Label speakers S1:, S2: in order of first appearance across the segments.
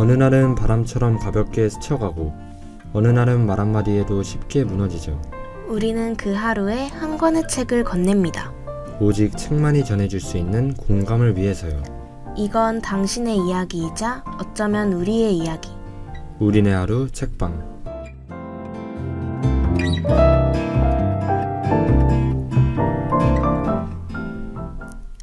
S1: 어느 날은 바람처럼 가볍게 스쳐가고 어느 날은 말 한마디에도 쉽게 무너지죠.
S2: 우리는 그 하루에 한 권의 책을 건넵니다.
S1: 오직 책만이 전해줄 수 있는 공감을 위해서요.
S2: 이건 당신의 이야기이자 어쩌면 우리의 이야기.
S1: 우리네 하루 책방.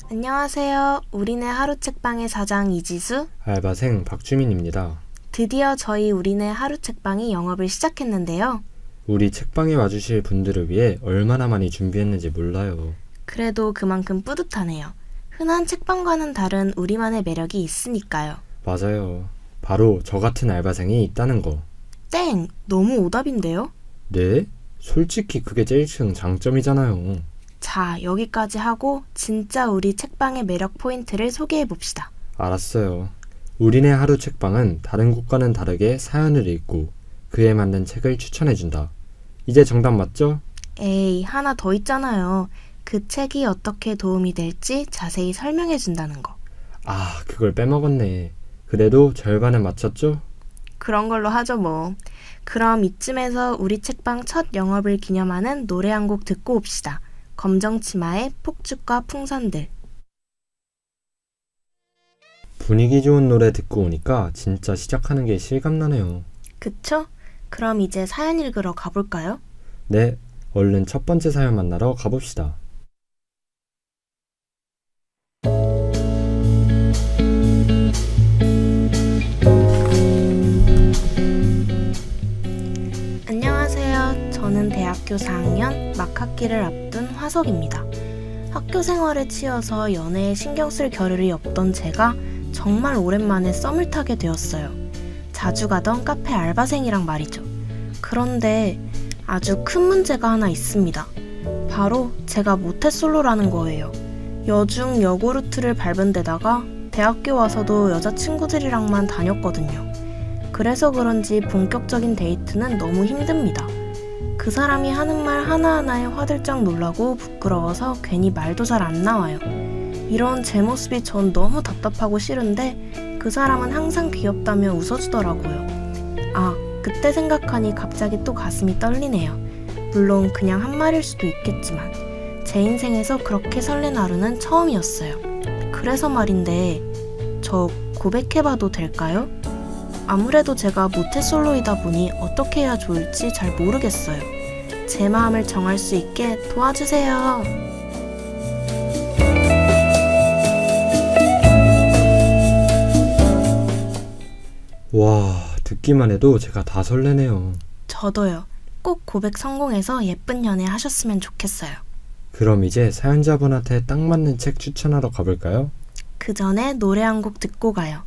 S2: 안녕하세요. 우리네 하루 책방의 사장 이지수.
S1: 알바생 박주민입니다.
S2: 드디어 저희 우리네 하루 책방이 영업을 시작했는데요.
S1: 우리 책방에 와주실 분들을 위해 얼마나 많이 준비했는지 몰라요.
S2: 그래도 그만큼 뿌듯하네요. 흔한 책방과는 다른 우리만의 매력이 있으니까요.
S1: 맞아요. 바로 저 같은 알바생이 있다는 거.
S2: 땡! 너무 오답인데요?
S1: 네? 솔직히 그게 제일 큰 장점이잖아요.
S2: 자, 여기까지 하고 진짜 우리 책방의 매력 포인트를 소개해봅시다.
S1: 알았어요. 우리네 하루 책방은 다른 곳과는 다르게 사연을 읽고 그에 맞는 책을 추천해준다. 이제 정답 맞죠?
S2: 에이, 하나 더 있잖아요. 그 책이 어떻게 도움이 될지 자세히 설명해준다는 거.
S1: 아, 그걸 빼먹었네. 그래도 절반은 맞췄죠?
S2: 그런 걸로 하죠 뭐. 그럼 이쯤에서 우리 책방 첫 영업을 기념하는 노래 한 곡 듣고 옵시다. 검정치마의 폭죽과 풍선들.
S1: 분위기 좋은 노래 듣고 오니까 진짜 시작하는 게 실감나네요.
S2: 그쵸? 그럼 이제 사연 읽으러 가볼까요?
S1: 네, 얼른 첫 번째 사연 만나러 가봅시다.
S2: 안녕하세요. 저는 대학교 4학년 막 학기를 앞둔 화석입니다. 학교 생활에 치여서 연애에 신경 쓸 겨를이 없던 제가 정말 오랜만에 썸을 타게 되었어요. 자주 가던 카페 알바생이랑 말이죠. 그런데 아주 큰 문제가 하나 있습니다. 바로 제가 모태솔로라는 거예요. 여중 여고 루트를 밟은 데다가 대학교 와서도 여자친구들이랑만 다녔거든요. 그래서 그런지 본격적인 데이트는 너무 힘듭니다. 그 사람이 하는 말 하나하나에 화들짝 놀라고 부끄러워서 괜히 말도 잘 안 나와요. 이런 제 모습이 전 너무 답답하고 싫은데 그 사람은 항상 귀엽다며 웃어주더라고요. 아, 그때 생각하니 갑자기 또 가슴이 떨리네요. 물론 그냥 한 말일 수도 있겠지만 제 인생에서 그렇게 설렌 하루는 처음이었어요. 그래서 말인데 저 고백해봐도 될까요? 아무래도 제가 모태솔로이다 보니 어떻게 해야 좋을지 잘 모르겠어요. 제 마음을 정할 수 있게 도와주세요.
S1: 와, 듣기만 해도 제가 다 설레네요.
S2: 저도요. 꼭 고백 성공해서 예쁜 연애 하셨으면 좋겠어요.
S1: 그럼 이제 사연자분한테 딱 맞는 책 추천하러 가볼까요?
S2: 그 전에 노래 한 곡 듣고 가요.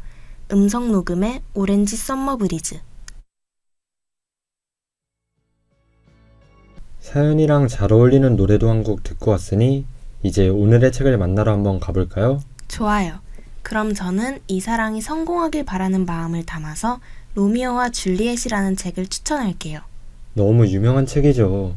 S2: 음성 녹음의 오렌지 썸머 브리즈.
S1: 사연이랑 잘 어울리는 노래도 한 곡 듣고 왔으니 이제 오늘의 책을 만나러 한번 가볼까요?
S2: 좋아요. 그럼 저는 이 사랑이 성공하길 바라는 마음을 담아서 로미오와 줄리엣이라는 책을 추천할게요.
S1: 너무 유명한 책이죠.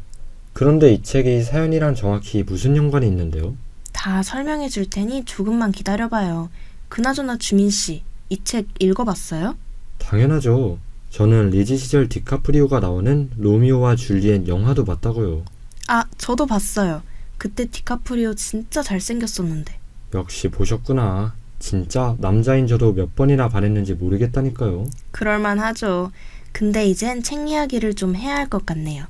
S1: 그런데 이 책이 사연이랑 정확히 무슨 연관이 있는데요?
S2: 다 설명해 줄 테니 조금만 기다려봐요. 그나저나 주민씨, 이 책 읽어봤어요?
S1: 당연하죠. 저는 리즈 시절 디카프리오가 나오는 로미오와 줄리엣 영화도 봤다고요.
S2: 아, 저도 봤어요. 그때 디카프리오 진짜 잘생겼었는데.
S1: 역시 보셨구나. 진짜 남자인 저도 몇 번이나 반했는지 모르겠다니까요.
S2: 그럴만하죠. 근데 이젠 책 이야기를 좀 해야 할 것 같네요.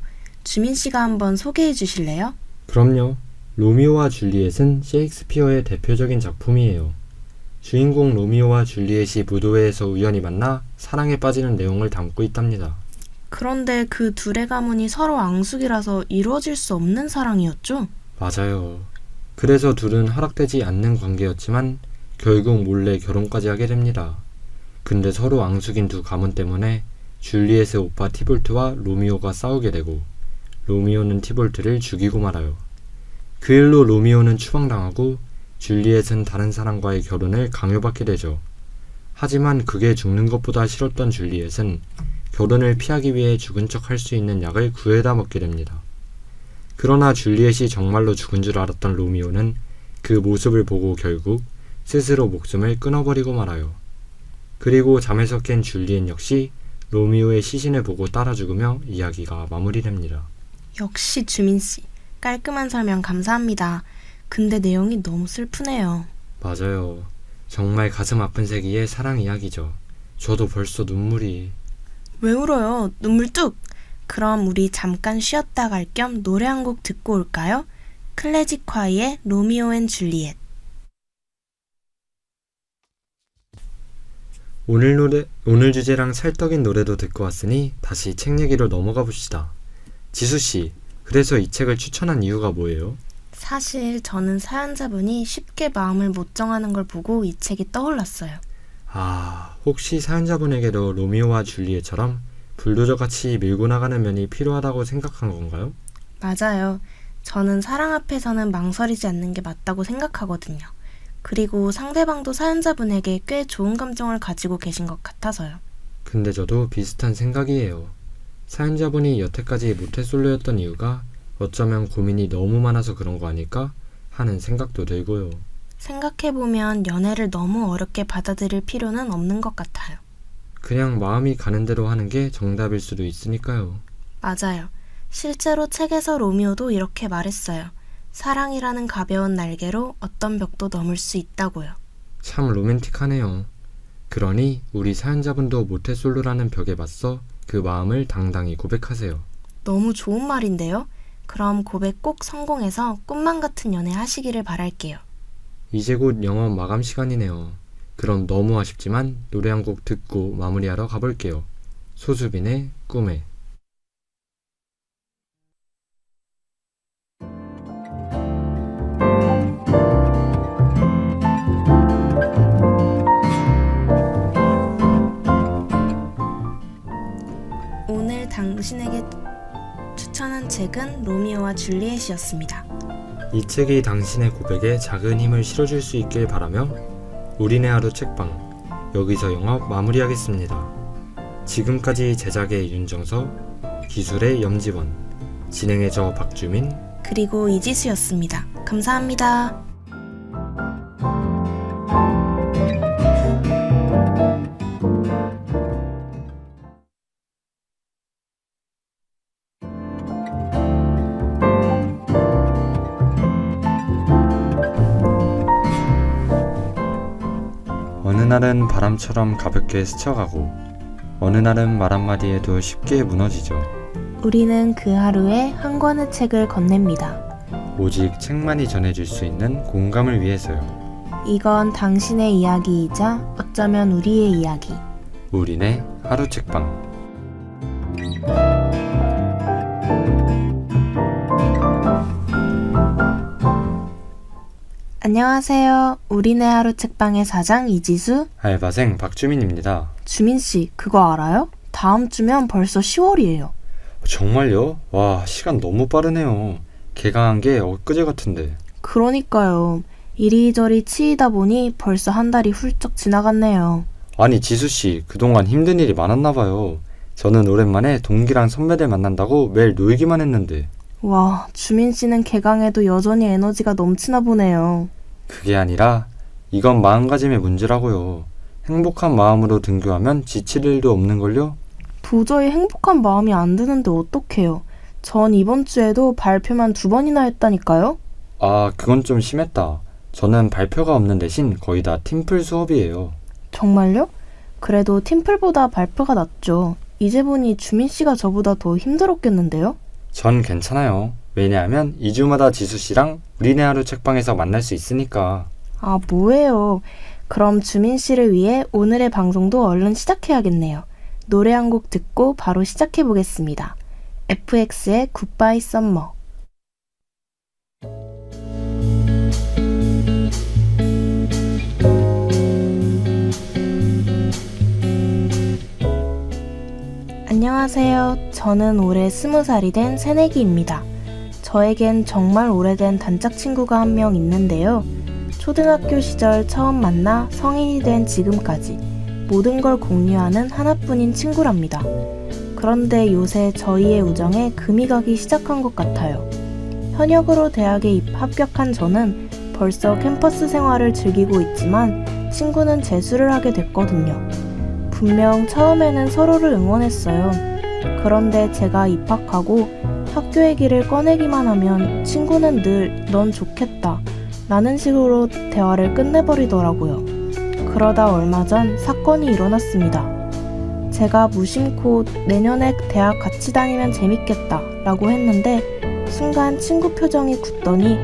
S2: 주민씨가 한번 소개해 주실래요?
S1: 그럼요. 로미오와 줄리엣은 셰익스피어의 대표적인 작품이에요. 주인공 로미오와 줄리엣이 무도회에서 우연히 만나 사랑에 빠지는 내용을 담고 있답니다.
S2: 그런데 그 둘의 가문이 서로 앙숙이라서 이루어질 수 없는 사랑이었죠?
S1: 맞아요. 그래서 둘은 허락되지 않는 관계였지만 결국 몰래 결혼까지 하게 됩니다. 근데 서로 앙숙인 두 가문 때문에 줄리엣의 오빠 티볼트와 로미오가 싸우게 되고 로미오는 티볼트를 죽이고 말아요. 그 일로 로미오는 추방당하고 줄리엣은 다른 사람과의 결혼을 강요받게 되죠. 하지만 그게 죽는 것보다 싫었던 줄리엣은 결혼을 피하기 위해 죽은 척 할 수 있는 약을 구해다 먹게 됩니다. 그러나 줄리엣이 정말로 죽은 줄 알았던 로미오는 그 모습을 보고 결국 스스로 목숨을 끊어버리고 말아요. 그리고 잠에서 깬 줄리엣 역시 로미오의 시신을 보고 따라 죽으며 이야기가 마무리됩니다.
S2: 역시 주민씨, 깔끔한 설명 감사합니다. 근데 내용이 너무 슬프네요.
S1: 맞아요. 정말 가슴 아픈 세기의 사랑 이야기죠. 저도 벌써 눈물이...
S2: 왜 울어요? 눈물 뚝! 그럼 우리 잠깐 쉬었다 갈 겸 노래 한 곡 듣고 올까요? 클래식콰이의 로미오 앤 줄리엣.
S1: 오늘 주제랑 찰떡인 노래도 듣고 왔으니 다시 책 얘기로 넘어가 봅시다. 지수씨, 그래서 이 책을 추천한 이유가 뭐예요?
S2: 사실 저는 사연자분이 쉽게 마음을 못 정하는 걸 보고 이 책이 떠올랐어요.
S1: 아, 혹시 사연자분에게도 로미오와 줄리엣처럼 불도저같이 밀고 나가는 면이 필요하다고 생각한 건가요?
S2: 맞아요. 저는 사랑 앞에서는 망설이지 않는 게 맞다고 생각하거든요. 그리고 상대방도 사연자분에게 꽤 좋은 감정을 가지고 계신 것 같아서요.
S1: 근데 저도 비슷한 생각이에요. 사연자분이 여태까지 모태솔로였던 이유가 어쩌면 고민이 너무 많아서 그런 거 아닐까 하는 생각도 들고요.
S2: 생각해보면 연애를 너무 어렵게 받아들일 필요는 없는 것 같아요.
S1: 그냥 마음이 가는 대로 하는 게 정답일 수도 있으니까요.
S2: 맞아요. 실제로 책에서 로미오도 이렇게 말했어요. 사랑이라는 가벼운 날개로 어떤 벽도 넘을 수 있다고요.
S1: 참 로맨틱하네요. 그러니 우리 사연자분도 모태솔로라는 벽에 맞서 그 마음을 당당히 고백하세요.
S2: 너무 좋은 말인데요? 그럼 고백 꼭 성공해서 꿈만 같은 연애 하시기를 바랄게요.
S1: 이제 곧 영업 마감 시간이네요. 그럼 너무 아쉽지만 노래 한 곡 듣고 마무리하러 가볼게요. 소수빈의 꿈에.
S2: 오늘 당신에게 추천한 책은 로미오와 줄리엣이었습니다.
S1: 이 책이 당신의 고백에 작은 힘을 실어줄 수 있길 바라며 우리네 하루 책방 여기서 영업 마무리하겠습니다. 지금까지 제작의 윤정서, 기술의 염지원, 진행의 저 박주민,
S2: 그리고 이지수였습니다. 감사합니다.
S1: 어느 날은 바람처럼 가볍게 스쳐가고 어느 날은 말 한마디에도 쉽게 무너지죠.
S2: 우리는 그 하루에 한 권의 책을 건넵니다.
S1: 오직 책만이 전해줄 수 있는 공감을 위해서요.
S2: 이건 당신의 이야기이자 어쩌면 우리의 이야기.
S1: 우리네 하루 책방.
S2: 안녕하세요. 우리네 하루 책방의 사장 이지수.
S1: 알바생 박주민입니다.
S2: 주민씨, 그거 알아요? 다음 주면 벌써 10월이에요.
S1: 정말요? 와, 시간 너무 빠르네요. 개강한 게 엊그제 같은데.
S2: 그러니까요. 이리저리 치이다 보니 벌써 한 달이 훌쩍 지나갔네요.
S1: 아니, 지수씨, 그동안 힘든 일이 많았나봐요. 저는 오랜만에 동기랑 선배들 만난다고 매일 놀기만 했는데.
S2: 와, 주민씨는 개강해도 여전히 에너지가 넘치나 보네요.
S1: 그게 아니라 이건 마음가짐의 문제라고요. 행복한 마음으로 등교하면 지칠 일도 없는걸요?
S2: 도저히 행복한 마음이 안 드는데 어떡해요. 전 이번 주에도 발표만 2번이나 했다니까요?
S1: 아, 그건 좀 심했다. 저는 발표가 없는 대신 거의 다 팀플 수업이에요.
S2: 정말요? 그래도 팀플보다 발표가 낫죠. 이제 보니 주민씨가 저보다 더 힘들었겠는데요?
S1: 전 괜찮아요. 왜냐하면 2주마다 지수씨랑 우리네 하루 책방에서 만날 수 있으니까.
S2: 아, 뭐예요. 그럼 주민씨를 위해 오늘의 방송도 얼른 시작해야겠네요. 노래 한 곡 듣고 바로 시작해보겠습니다. FX의 굿바이 썸머. 안녕하세요. 저는 올해 20살이 된 새내기입니다. 저에겐 정말 오래된 단짝 친구가 한 명 있는데요. 초등학교 시절 처음 만나 성인이 된 지금까지 모든 걸 공유하는 하나뿐인 친구랍니다. 그런데 요새 저희의 우정에 금이 가기 시작한 것 같아요. 현역으로 대학에 합격한 저는 벌써 캠퍼스 생활을 즐기고 있지만 친구는 재수를 하게 됐거든요. 분명 처음에는 서로를 응원했어요. 그런데 제가 입학하고 학교의 길을 꺼내기만 하면 친구는 늘 넌 좋겠다 라는 식으로 대화를 끝내버리더라고요. 그러다 얼마 전 사건이 일어났습니다. 제가 무심코 내년에 대학 같이 다니면 재밌겠다 라고 했는데 순간 친구 표정이 굳더니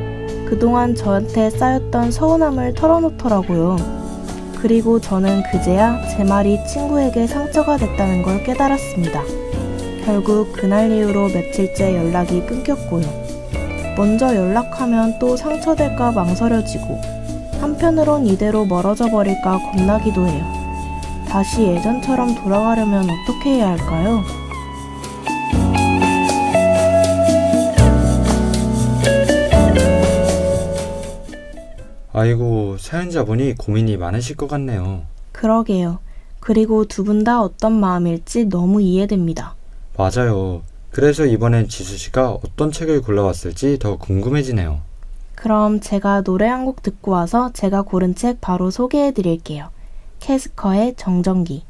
S2: 그동안 저한테 쌓였던 서운함을 털어놓더라고요. 그리고 저는 그제야 제 말이 친구에게 상처가 됐다는 걸 깨달았습니다. 결국 그날 이후로 며칠째 연락이 끊겼고요. 먼저 연락하면 또 상처될까 망설여지고 한편으론 이대로 멀어져 버릴까 겁나기도 해요. 다시 예전처럼 돌아가려면 어떻게 해야 할까요?
S1: 아이고, 사연자분이 고민이 많으실 것 같네요.
S2: 그러게요. 그리고 두 분 다 어떤 마음일지 너무 이해됩니다.
S1: 맞아요. 그래서 이번엔 지수씨가 어떤 책을 골라왔을지 더 궁금해지네요.
S2: 그럼 제가 노래 한 곡 듣고 와서 제가 고른 책 바로 소개해 드릴게요. 캐스커의 정전기.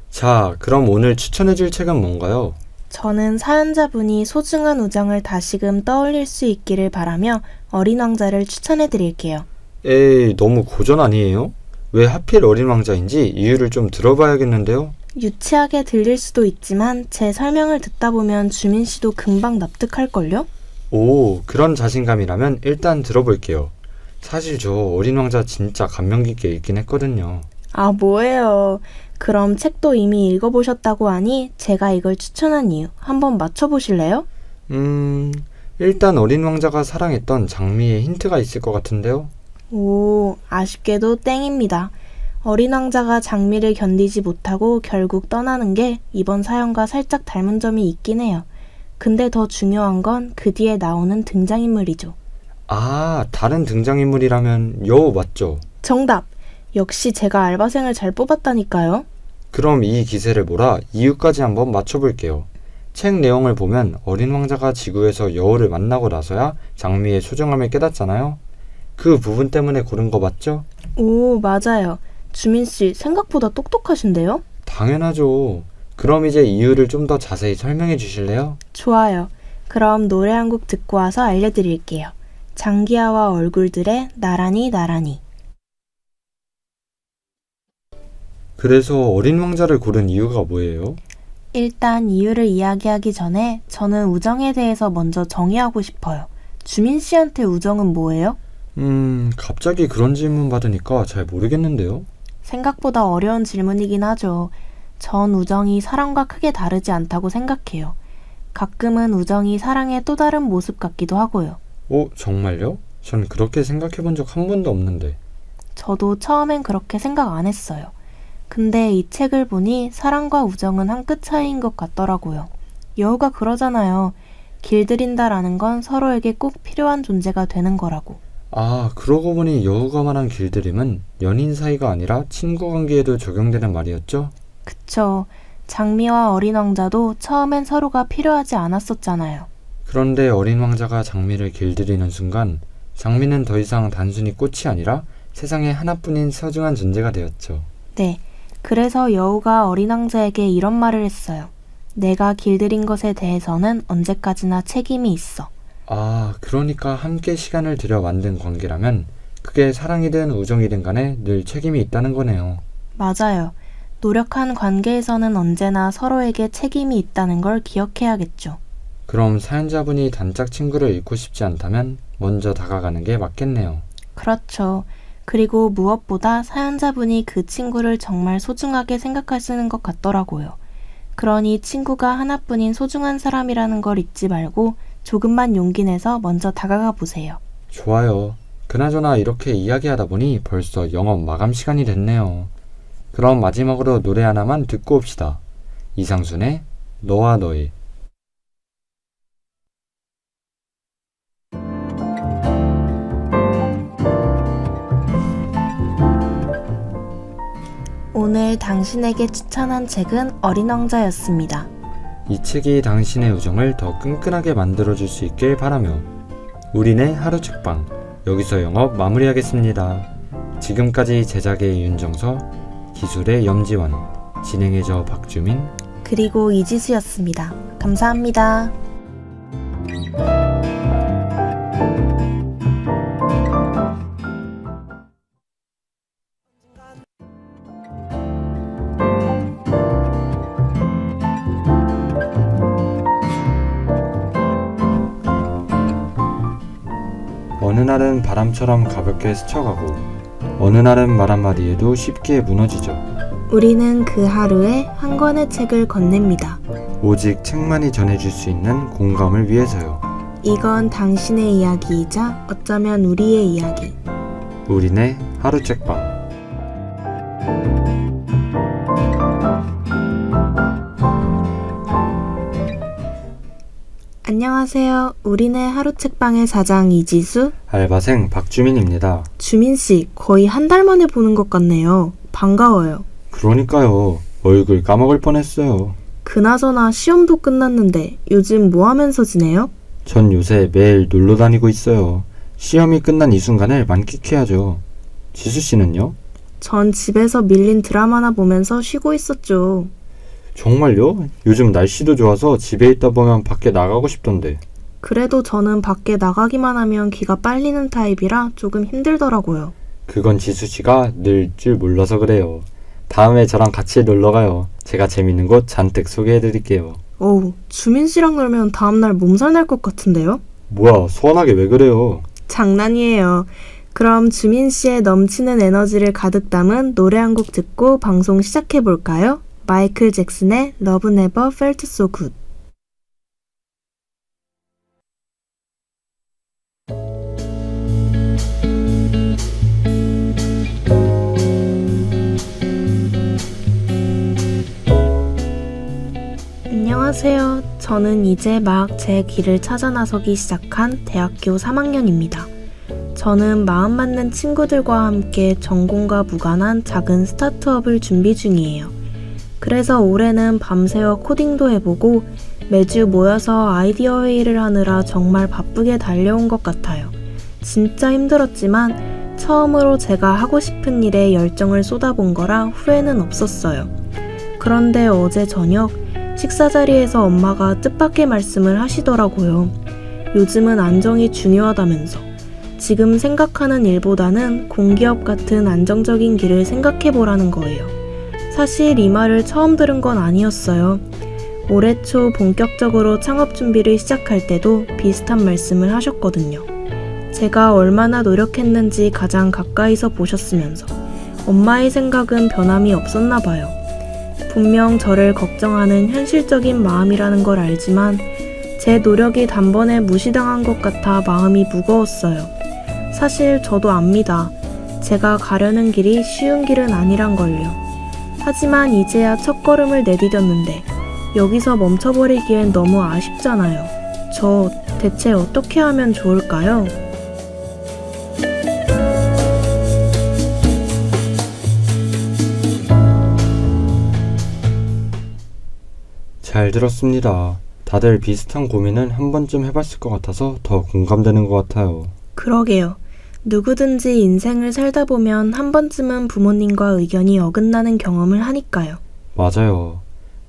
S1: 자, 그럼 오늘 추천해줄 책은 뭔가요?
S2: 저는 사연자분이 소중한 우정을 다시금 떠올릴 수 있기를 바라며 어린 왕자를 추천해 드릴게요.
S1: 에이, 너무 고전 아니에요? 왜 하필 어린 왕자인지 이유를 좀 들어봐야겠는데요?
S2: 유치하게 들릴 수도 있지만 제 설명을 듣다 보면 주민 씨도 금방 납득할걸요?
S1: 오, 그런 자신감이라면 일단 들어볼게요. 사실 저 어린 왕자 진짜 감명 깊게 읽긴 했거든요.
S2: 아, 뭐예요. 그럼 책도 이미 읽어보셨다고 하니 제가 이걸 추천한 이유 한번 맞춰보실래요?
S1: 일단 어린 왕자가 사랑했던 장미의 힌트가 있을 것 같은데요?
S2: 오, 아쉽게도 땡입니다. 어린 왕자가 장미를 견디지 못하고 결국 떠나는 게 이번 사연과 살짝 닮은 점이 있긴 해요. 근데 더 중요한 건 그 뒤에 나오는 등장인물이죠.
S1: 아, 다른 등장인물이라면 여우 맞죠?
S2: 정답! 역시 제가 알바생을 잘 뽑았다니까요.
S1: 그럼 이 기세를 몰아 이유까지 한번 맞춰볼게요. 책 내용을 보면 어린 왕자가 지구에서 여우를 만나고 나서야 장미의 소중함을 깨닫잖아요. 그 부분 때문에 고른 거 맞죠?
S2: 오, 맞아요. 주민씨, 생각보다 똑똑하신데요?
S1: 당연하죠. 그럼 이제 이유를 좀 더 자세히 설명해 주실래요?
S2: 좋아요. 그럼 노래 한 곡 듣고 와서 알려드릴게요. 장기하와 얼굴들의 나란히 나란히.
S1: 그래서 어린 왕자를 고른 이유가 뭐예요?
S2: 일단 이유를 이야기하기 전에 저는 우정에 대해서 먼저 정의하고 싶어요. 주민 씨한테 우정은 뭐예요?
S1: 갑자기 그런 질문 받으니까 잘 모르겠는데요?
S2: 생각보다 어려운 질문이긴 하죠. 전 우정이 사랑과 크게 다르지 않다고 생각해요. 가끔은 우정이 사랑의 또 다른 모습 같기도 하고요.
S1: 정말요? 전 그렇게 생각해 본 적 한 번도 없는데.
S2: 저도 처음엔 그렇게 생각 안 했어요. 근데 이 책을 보니 사랑과 우정은 한 끗 차이인 것 같더라고요. 여우가 그러잖아요. 길들인다라는 건 서로에게 꼭 필요한 존재가 되는 거라고.
S1: 아, 그러고 보니 여우가 말한 길들임은 연인 사이가 아니라 친구 관계에도 적용되는 말이었죠?
S2: 그쵸. 장미와 어린 왕자도 처음엔 서로가 필요하지 않았었잖아요.
S1: 그런데 어린 왕자가 장미를 길들이는 순간 장미는 더 이상 단순히 꽃이 아니라 세상에 하나뿐인 소중한 존재가 되었죠.
S2: 네. 그래서 여우가 어린 왕자에게 이런 말을 했어요. 내가 길들인 것에 대해서는 언제까지나 책임이 있어.
S1: 아, 그러니까 함께 시간을 들여 만든 관계라면 그게 사랑이든 우정이든 간에 늘 책임이 있다는 거네요.
S2: 맞아요. 노력한 관계에서는 언제나 서로에게 책임이 있다는 걸 기억해야겠죠.
S1: 그럼 사연자분이 단짝 친구를 잃고 싶지 않다면 먼저 다가가는 게 맞겠네요.
S2: 그렇죠. 그리고 무엇보다 사연자분이 그 친구를 정말 소중하게 생각하시는 것 같더라고요. 그러니 친구가 하나뿐인 소중한 사람이라는 걸 잊지 말고 조금만 용기 내서 먼저 다가가 보세요.
S1: 좋아요. 그나저나 이렇게 이야기하다 보니 벌써 영업 마감 시간이 됐네요. 그럼 마지막으로 노래 하나만 듣고 옵시다. 이상순의 너와 너의.
S2: 오늘 당신에게 추천한 책은 어린 왕자였습니다.
S1: 이 책이 당신의 우정을 더 끈끈하게 만들어줄 수 있길 바라며 우리네 하루 책방 여기서 영업 마무리하겠습니다. 지금까지 제작의 윤정서, 기술의 염지원, 진행의 저 박주민,
S2: 그리고 이지수였습니다. 감사합니다.
S1: 어느 날은 바람처럼 가볍게 스쳐가고 어느 날은 말 한마디에도 쉽게 무너지죠.
S2: 우리는 그 하루에 한 권의 책을 건넵니다.
S1: 오직 책만이 전해줄 수 있는 공감을 위해서요.
S2: 이건 당신의 이야기이자 어쩌면 우리의 이야기.
S1: 우리네 하루 책방.
S2: 안녕하세요. 우리네 하루 책방의 사장 이지수,
S1: 알바생 박주민입니다.
S2: 주민씨, 거의 한 달 만에 보는 것 같네요. 반가워요.
S1: 그러니까요. 얼굴 까먹을 뻔했어요.
S2: 그나저나 시험도 끝났는데 요즘 뭐 하면서 지내요?
S1: 전 요새 매일 놀러 다니고 있어요. 시험이 끝난 이 순간을 만끽해야죠. 지수 씨는요?
S2: 전 집에서 밀린 드라마나 보면서 쉬고 있었죠.
S1: 정말요? 요즘 날씨도 좋아서 집에 있다 보면 밖에 나가고 싶던데.
S2: 그래도 저는 밖에 나가기만 하면 기가 빨리는 타입이라 조금 힘들더라고요.
S1: 그건 지수 씨가 늘 줄 몰라서 그래요. 다음에 저랑 같이 놀러 가요. 제가 재밌는 곳 잔뜩 소개해 드릴게요.
S2: 어우, 주민 씨랑 놀면 다음날 몸살 날 것 같은데요?
S1: 뭐야, 소원하게 왜 그래요?
S2: 장난이에요. 그럼 주민 씨의 넘치는 에너지를 가득 담은 노래 한 곡 듣고 방송 시작해 볼까요? 마이클 잭슨의 Love Never Felt So Good. 안녕하세요. 저는 이제 막 제 길을 찾아 나서기 시작한 대학교 3학년입니다. 저는 마음 맞는 친구들과 함께 전공과 무관한 작은 스타트업을 준비 중이에요. 그래서 올해는 밤새워 코딩도 해보고 매주 모여서 아이디어 회의를 하느라 정말 바쁘게 달려온 것 같아요. 진짜 힘들었지만 처음으로 제가 하고 싶은 일에 열정을 쏟아본 거라 후회는 없었어요. 그런데 어제 저녁 식사 자리에서 엄마가 뜻밖의 말씀을 하시더라고요. 요즘은 안정이 중요하다면서. 지금 생각하는 일보다는 공기업 같은 안정적인 길을 생각해보라는 거예요. 사실 이 말을 처음 들은 건 아니었어요. 올해 초 본격적으로 창업 준비를 시작할 때도 비슷한 말씀을 하셨거든요. 제가 얼마나 노력했는지 가장 가까이서 보셨으면서 엄마의 생각은 변함이 없었나 봐요. 분명 저를 걱정하는 현실적인 마음이라는 걸 알지만 제 노력이 단번에 무시당한 것 같아 마음이 무거웠어요. 사실 저도 압니다. 제가 가려는 길이 쉬운 길은 아니란 걸요. 하지만 이제야 첫걸음을 내디뎠는데 여기서 멈춰버리기엔 너무 아쉽잖아요. 저 대체 어떻게 하면 좋을까요?
S1: 잘 들었습니다. 다들 비슷한 고민은 한 번쯤 해봤을 것 같아서 더 공감되는 것 같아요.
S2: 그러게요. 누구든지 인생을 살다 보면 한 번쯤은 부모님과 의견이 어긋나는 경험을 하니까요.
S1: 맞아요.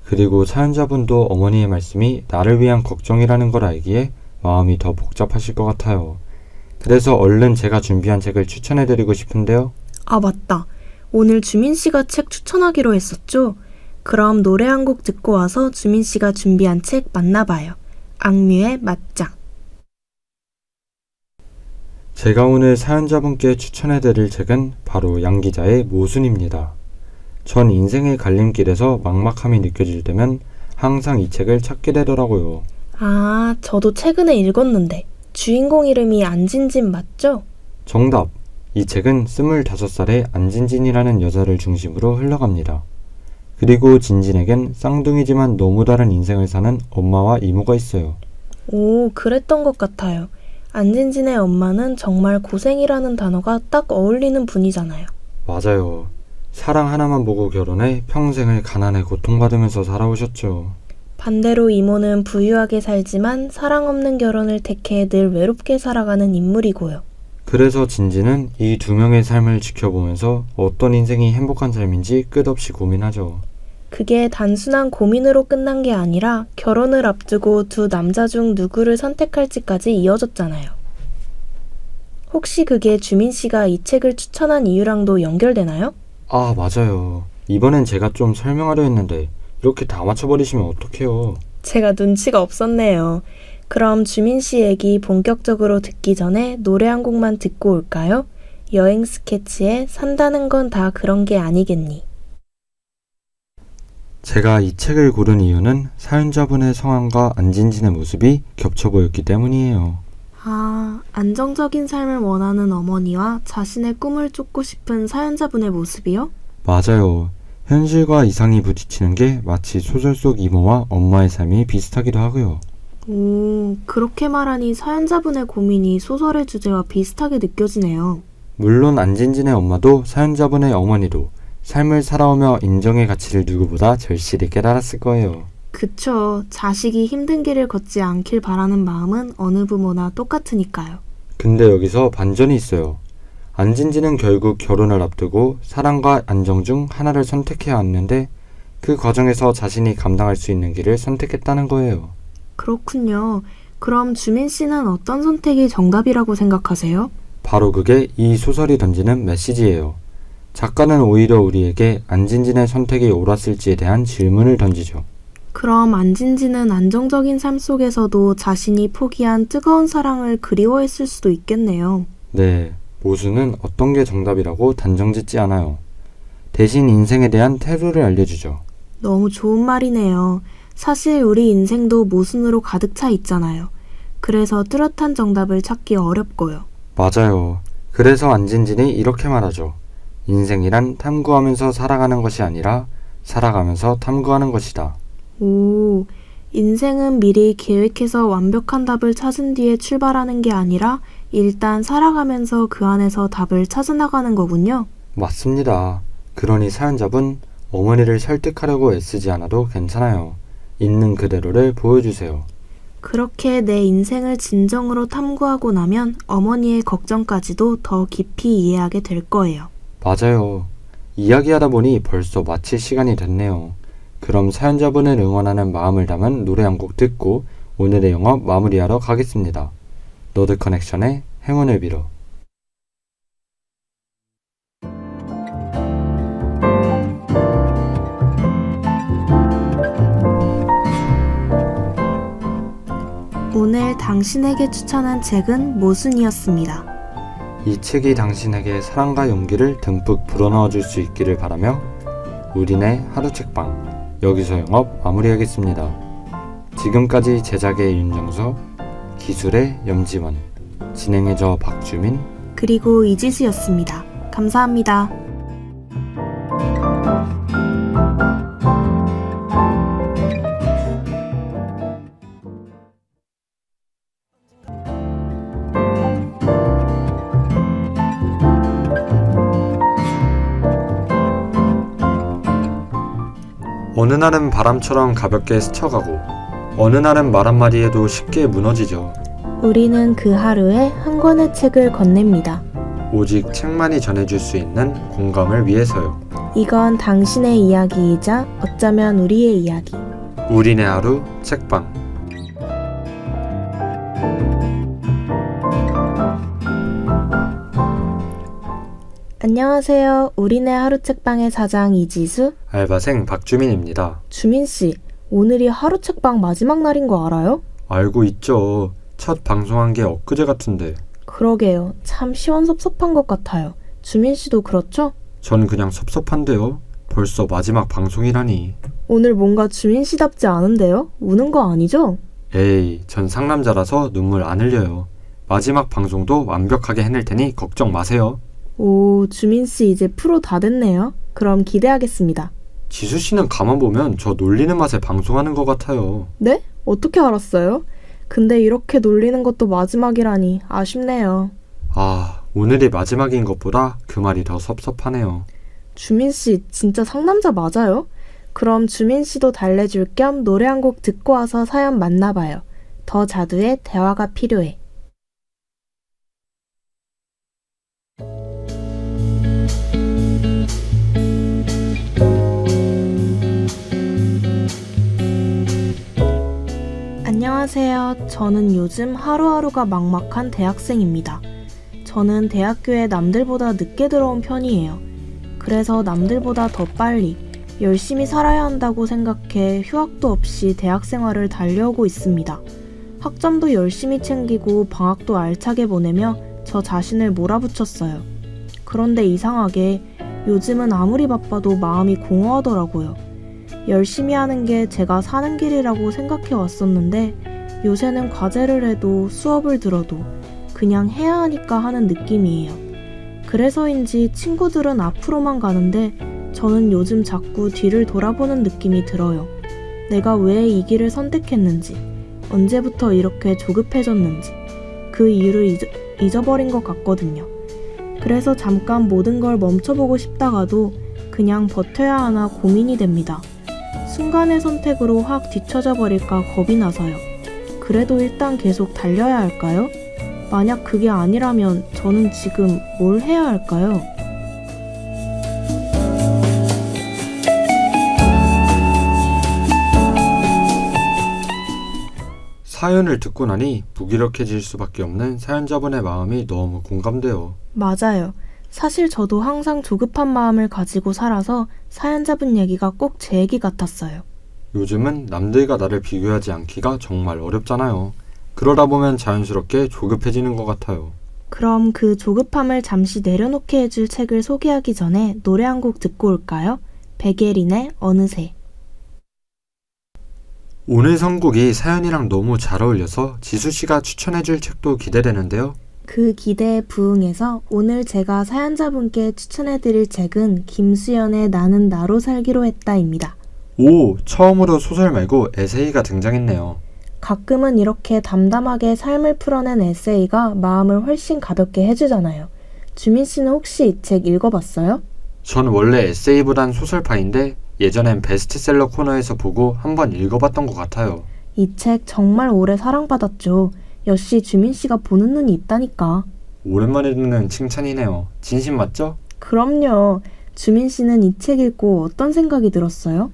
S1: 그리고 사연자분도 어머니의 말씀이 나를 위한 걱정이라는 걸 알기에 마음이 더 복잡하실 것 같아요. 그래서 얼른 제가 준비한 책을 추천해드리고 싶은데요.
S2: 아, 맞다. 오늘 주민 씨가 책 추천하기로 했었죠? 그럼 노래 한 곡 듣고 와서 주민 씨가 준비한 책 만나봐요. 악뮤의 맞짱.
S1: 제가 오늘 사연자분께 추천해드릴 책은 바로 양 기자의 모순입니다. 전 인생의 갈림길에서 막막함이 느껴질 때면 항상 이 책을 찾게 되더라고요.
S2: 아, 저도 최근에 읽었는데 주인공 이름이 안진진 맞죠?
S1: 정답! 이 책은 25살의 안진진이라는 여자를 중심으로 흘러갑니다. 그리고 진진에겐 쌍둥이지만 너무 다른 인생을 사는 엄마와 이모가 있어요.
S2: 오, 그랬던 것 같아요. 안진진의 엄마는 정말 고생이라는 단어가 딱 어울리는 분이잖아요.
S1: 맞아요. 사랑 하나만 보고 결혼해 평생을 가난에 고통받으면서 살아오셨죠.
S2: 반대로 이모는 부유하게 살지만 사랑 없는 결혼을 택해 늘 외롭게 살아가는 인물이고요.
S1: 그래서 진지는 이 두 명의 삶을 지켜보면서 어떤 인생이 행복한 삶인지 끝없이 고민하죠.
S2: 그게 단순한 고민으로 끝난 게 아니라 결혼을 앞두고 두 남자 중 누구를 선택할지까지 이어졌잖아요. 혹시 그게 주민 씨가 이 책을 추천한 이유랑도 연결되나요?
S1: 아, 맞아요. 이번엔 제가 좀 설명하려 했는데 이렇게 다 맞춰버리시면 어떡해요.
S2: 제가 눈치가 없었네요. 그럼 주민 씨 얘기 본격적으로 듣기 전에 노래 한 곡만 듣고 올까요? 여행 스케치에 산다는 건 다 그런 게 아니겠니?
S1: 제가 이 책을 고른 이유는 사연자분의 성함과 안진진의 모습이 겹쳐 보였기 때문이에요.
S2: 아, 안정적인 삶을 원하는 어머니와 자신의 꿈을 쫓고 싶은 사연자분의 모습이요?
S1: 맞아요. 현실과 이상이 부딪히는 게 마치 소설 속 이모와 엄마의 삶이 비슷하기도 하고요.
S2: 오, 그렇게 말하니 사연자분의 고민이 소설의 주제와 비슷하게 느껴지네요.
S1: 물론 안진진의 엄마도 사연자분의 어머니도 삶을 살아오며 인정의 가치를 누구보다 절실히 깨달았을 거예요.
S2: 그쵸. 자식이 힘든 길을 걷지 않길 바라는 마음은 어느 부모나 똑같으니까요.
S1: 근데 여기서 반전이 있어요. 안진진은 결국 결혼을 앞두고 사랑과 안정 중 하나를 선택해야 하는데 그 과정에서 자신이 감당할 수 있는 길을 선택했다는 거예요.
S2: 그렇군요. 그럼 주민 씨는 어떤 선택이 정답이라고 생각하세요?
S1: 바로 그게 이 소설이 던지는 메시지예요. 작가는 오히려 우리에게 안진진의 선택이 옳았을지에 대한 질문을 던지죠.
S2: 그럼 안진지는 안정적인 삶 속에서도 자신이 포기한 뜨거운 사랑을 그리워했을 수도 있겠네요.
S1: 네, 모수는 어떤 게 정답이라고 단정짓지 않아요. 대신 인생에 대한 태도를 알려주죠.
S2: 너무 좋은 말이네요. 사실 우리 인생도 모순으로 가득 차 있잖아요. 그래서 뚜렷한 정답을 찾기 어렵고요.
S1: 맞아요. 그래서 안진진이 이렇게 말하죠. 인생이란 탐구하면서 살아가는 것이 아니라 살아가면서 탐구하는 것이다.
S2: 오, 인생은 미리 계획해서 완벽한 답을 찾은 뒤에 출발하는 게 아니라 일단 살아가면서 그 안에서 답을 찾아나가는 거군요.
S1: 맞습니다. 그러니 사연자분, 어머니를 설득하려고 애쓰지 않아도 괜찮아요. 있는 그대로를 보여주세요.
S2: 그렇게 내 인생을 진정으로 탐구하고 나면 어머니의 걱정까지도 더 깊이 이해하게 될 거예요.
S1: 맞아요. 이야기하다 보니 벌써 마칠 시간이 됐네요. 그럼 사연자분을 응원하는 마음을 담은 노래 한 곡 듣고 오늘의 영업 마무리하러 가겠습니다. 너드 커넥션의 행운을 빌어.
S2: 오늘 당신에게 추천한 책은 모순이었습니다.
S1: 이 책이 당신에게 사랑과 용기를 듬뿍 불어넣어 줄 수 있기를 바라며 우리네 하루 책방 여기서 영업 마무리하겠습니다. 지금까지 제작의 윤정석, 기술의 염지원, 진행의 저 박주민,
S2: 그리고 이지수였습니다. 감사합니다.
S1: 어느 날은 바람처럼 가볍게 스쳐가고 어느 날은 말 한마디에도 쉽게 무너지죠.
S2: 우리는 그 하루에 한 권의 책을 건넵니다.
S1: 오직 책만이 전해줄 수 있는 공감을 위해서요.
S2: 이건 당신의 이야기이자 어쩌면 우리의 이야기.
S1: 우리네 하루 책방.
S2: 안녕하세요. 우리네 하루 책방의 사장 이지수,
S1: 알바생 박주민입니다.
S2: 주민씨, 오늘이 하루 책방 마지막 날인 거 알아요?
S1: 알고 있죠. 첫 방송한 게 엊그제 같은데.
S2: 그러게요. 참 시원섭섭한 것 같아요. 주민씨도 그렇죠?
S1: 전 그냥 섭섭한데요. 벌써 마지막 방송이라니.
S2: 오늘 뭔가 주민씨답지 않은데요? 우는 거 아니죠?
S1: 에이, 전 상남자라서 눈물 안 흘려요. 마지막 방송도 완벽하게 해낼 테니 걱정 마세요.
S2: 오, 주민씨 이제 프로 다 됐네요. 그럼 기대하겠습니다.
S1: 지수씨는 가만 보면 저 놀리는 맛에 방송하는 것 같아요.
S2: 네? 어떻게 알았어요? 근데 이렇게 놀리는 것도 마지막이라니 아쉽네요.
S1: 아, 오늘이 마지막인 것보다 그 말이 더 섭섭하네요.
S2: 주민씨 진짜 상남자 맞아요? 그럼 주민씨도 달래줄 겸 노래 한 곡 듣고 와서 사연 만나봐요. 더 자두의 대화가 필요해. 안녕하세요. 저는 요즘 하루하루가 막막한 대학생입니다. 저는 대학교에 남들보다 늦게 들어온 편이에요. 그래서 남들보다 더 빨리 열심히 살아야 한다고 생각해 휴학도 없이 대학 생활을 달려오고 있습니다. 학점도 열심히 챙기고 방학도 알차게 보내며 저 자신을 몰아붙였어요. 그런데 이상하게 요즘은 아무리 바빠도 마음이 공허하더라고요. 열심히 하는 게 제가 사는 길이라고 생각해 왔었는데 요새는 과제를 해도 수업을 들어도 그냥 해야 하니까 하는 느낌이에요. 그래서인지 친구들은 앞으로만 가는데 저는 요즘 자꾸 뒤를 돌아보는 느낌이 들어요. 내가 왜 이 길을 선택했는지, 언제부터 이렇게 조급해졌는지 그 이유를 잊어버린 것 같거든요. 그래서 잠깐 모든 걸 멈춰보고 싶다가도 그냥 버텨야 하나 고민이 됩니다. 순간의 선택으로 확 뒤처져 버릴까 겁이 나서요. 그래도 일단 계속 달려야 할까요? 만약 그게 아니라면 저는 지금 뭘 해야 할까요?
S1: 사연을 듣고 나니 무기력해질 수밖에 없는 사연자분의 마음이 너무 공감돼요.
S2: 맞아요. 사실 저도 항상 조급한 마음을 가지고 살아서 사연자분 얘기가 꼭 제 얘기 같았어요.
S1: 요즘은 남들과 나를 비교하지 않기가 정말 어렵잖아요. 그러다 보면 자연스럽게 조급해지는 것 같아요.
S2: 그럼 그 조급함을 잠시 내려놓게 해줄 책을 소개하기 전에 노래 한 곡 듣고 올까요? 백예린의 어느새.
S1: 오늘 선곡이 사연이랑 너무 잘 어울려서 지수씨가 추천해줄 책도 기대되는데요.
S2: 그 기대에 부응해서 오늘 제가 사연자분께 추천해드릴 책은 김수연의 나는 나로 살기로 했다입니다.
S1: 오, 처음으로 소설 말고 에세이가 등장했네요.
S2: 가끔은 이렇게 담담하게 삶을 풀어낸 에세이가 마음을 훨씬 가볍게 해주잖아요. 주민 씨는 혹시 이 책 읽어봤어요?
S1: 전 원래 에세이보단 소설파인데 예전엔 베스트셀러 코너에서 보고 한번 읽어봤던 것 같아요.
S2: 이 책 정말 오래 사랑받았죠. 역시 주민 씨가 보는 눈이 있다니까.
S1: 오랜만에 듣는 칭찬이네요. 진심 맞죠?
S2: 그럼요. 주민 씨는 이 책 읽고 어떤 생각이 들었어요?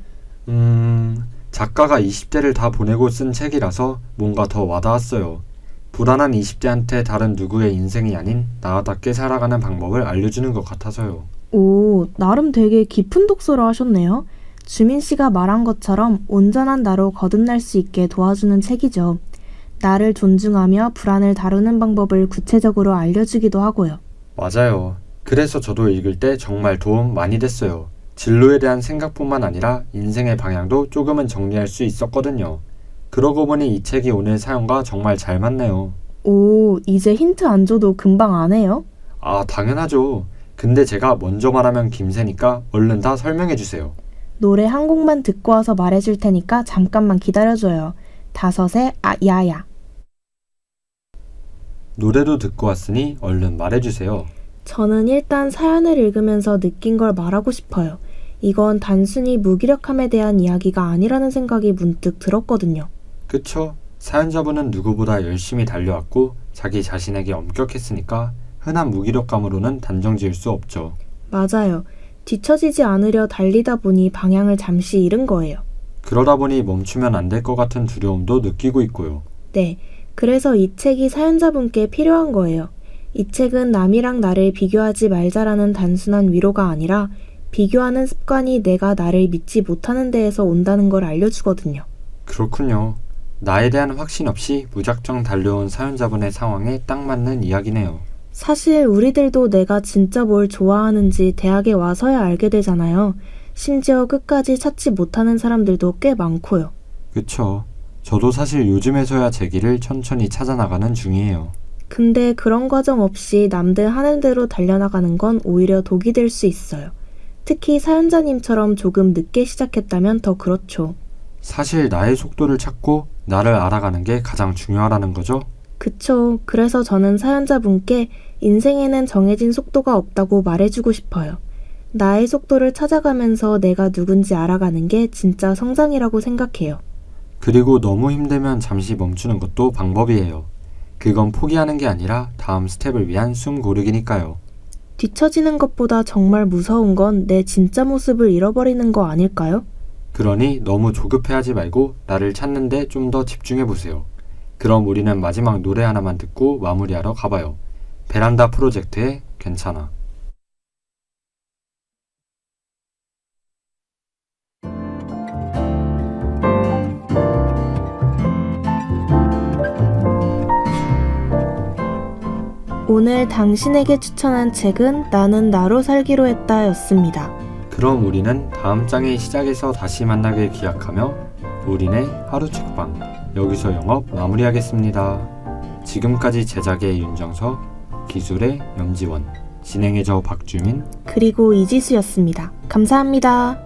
S1: 작가가 20대를 다 보내고 쓴 책이라서 뭔가 더 와닿았어요. 불안한 20대한테 다른 누구의 인생이 아닌 나답게 살아가는 방법을 알려주는 것 같아서요.
S2: 오, 나름 되게 깊은 독서를 하셨네요. 주민 씨가 말한 것처럼 온전한 나로 거듭날 수 있게 도와주는 책이죠. 나를 존중하며 불안을 다루는 방법을 구체적으로 알려주기도 하고요.
S1: 맞아요. 그래서 저도 읽을 때 정말 도움 많이 됐어요. 진로에 대한 생각뿐만 아니라 인생의 방향도 조금은 정리할 수 있었거든요. 그러고 보니 이 책이 오늘 사연과 정말 잘 맞네요.
S2: 오, 이제 힌트 안 줘도 금방 아네요?
S1: 아, 당연하죠. 근데 제가 먼저 말하면 김새니까 얼른 다 설명해 주세요.
S2: 노래 한 곡만 듣고 와서 말해줄 테니까 잠깐만 기다려줘요. 다섯의 야야.
S1: 노래도 듣고 왔으니 얼른 말해주세요.
S2: 저는 일단 사연을 읽으면서 느낀 걸 말하고 싶어요. 이건 단순히 무기력함에 대한 이야기가 아니라는 생각이 문득 들었거든요.
S1: 그쵸? 사연자분은 누구보다 열심히 달려왔고 자기 자신에게 엄격했으니까 흔한 무기력감으로는 단정 지을 수 없죠.
S2: 맞아요. 뒤처지지 않으려 달리다 보니 방향을 잠시 잃은 거예요.
S1: 그러다 보니 멈추면 안 될 것 같은 두려움도 느끼고 있고요.
S2: 네, 그래서 이 책이 사연자분께 필요한 거예요. 이 책은 남이랑 나를 비교하지 말자라는 단순한 위로가 아니라 비교하는 습관이 내가 나를 믿지 못하는 데에서 온다는 걸 알려주거든요.
S1: 그렇군요. 나에 대한 확신 없이 무작정 달려온 사연자분의 상황에 딱 맞는 이야기네요.
S2: 사실 우리들도 내가 진짜 뭘 좋아하는지 대학에 와서야 알게 되잖아요. 심지어 끝까지 찾지 못하는 사람들도 꽤 많고요.
S1: 그쵸. 저도 사실 요즘에서야 제 길을 천천히 찾아나가는 중이에요.
S2: 근데 그런 과정 없이 남들 하는 대로 달려나가는 건 오히려 독이 될 수 있어요. 특히 사연자님처럼 조금 늦게 시작했다면 더 그렇죠.
S1: 사실 나의 속도를 찾고 나를 알아가는 게 가장 중요하다는 거죠?
S2: 그쵸. 그래서 저는 사연자분께 인생에는 정해진 속도가 없다고 말해주고 싶어요. 나의 속도를 찾아가면서 내가 누군지 알아가는 게 진짜 성장이라고 생각해요.
S1: 그리고 너무 힘들면 잠시 멈추는 것도 방법이에요. 그건 포기하는 게 아니라 다음 스텝을 위한 숨 고르기니까요.
S2: 뒤처지는 것보다 정말 무서운 건 내 진짜 모습을 잃어버리는 거 아닐까요?
S1: 그러니 너무 조급해하지 말고 나를 찾는데 좀 더 집중해보세요. 그럼 우리는 마지막 노래 하나만 듣고 마무리하러 가봐요. 베란다 프로젝트의 괜찮아.
S2: 오늘 당신에게 추천한 책은 나는 나로 살기로 했다 였습니다.
S1: 그럼 우리는 다음 장의 시작에서 다시 만나길 기약하며 우리네 하루 책방 여기서 영업 마무리하겠습니다. 지금까지 제작의 윤정석, 기술의 염지원, 진행의 저 박주민,
S2: 그리고 이지수였습니다. 감사합니다.